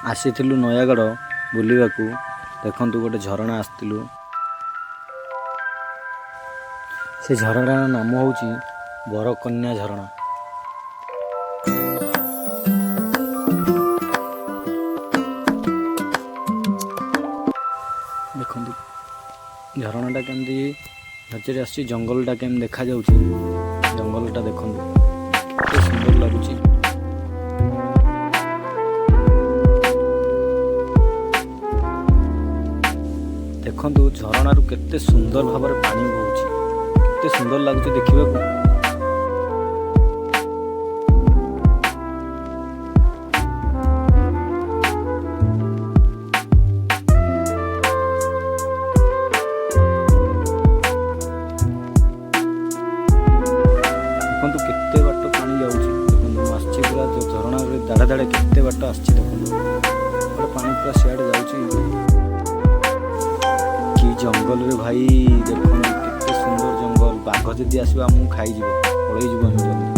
ଆସିଥିଲୁ ନୟାଗଡ଼ ବୁଲିବାକୁ। ଦେଖନ୍ତୁ ଗୋଟେ ଝରଣା ଆସିଥିଲୁ। ସେ ଝରଣାର ନାମ ହେଉଛି ବରକନ୍ୟା ଝରଣା। ଦେଖନ୍ତୁ ଝରଣାଟା କେମିତି ଝରଝରି ଆସୁଛି, ଜଙ୍ଗଲଟା କେମିତି ଦେଖାଯାଉଛି। ଜଙ୍ଗଲଟା ଦେଖନ୍ତୁ କେତେ ସୁନ୍ଦର ଲାଗୁଛି। ଦେଖନ୍ତୁ ଝରଣାରୁ କେତେ ସୁନ୍ଦର ଭାବରେ ପାଣି ବହୁଛି, କେତେ ସୁନ୍ଦର ଲାଗୁଛି ଦେଖିବାକୁ। ଦେଖନ୍ତୁ କେତେ ବାଟ ପାଣି ଯାଉଛି। ଦେଖନ୍ତୁ ମୁଁ ଆସିଛି ପୁରା ଝରଣାରେ ଦାଡ଼ା ଦାଡ଼ା କେତେ ବାଟ ଆସିଛି। ଦେଖନ୍ତୁ ଗୋଟେ ପାଣି ପୁରା ସିଆଡ଼େ ଯାଉଛି। କି ଜଙ୍ଗଲରେ ଭାଇ, ଦେଖନ୍ତୁ କେତେ ସୁନ୍ଦର ଜଙ୍ଗଲ। ବାଘ ଯଦି ଆସିବ ଆମକୁ ଖାଇଯିବ, ପଳେଇଯିବ ଆମେ ଜଲ୍ଦି।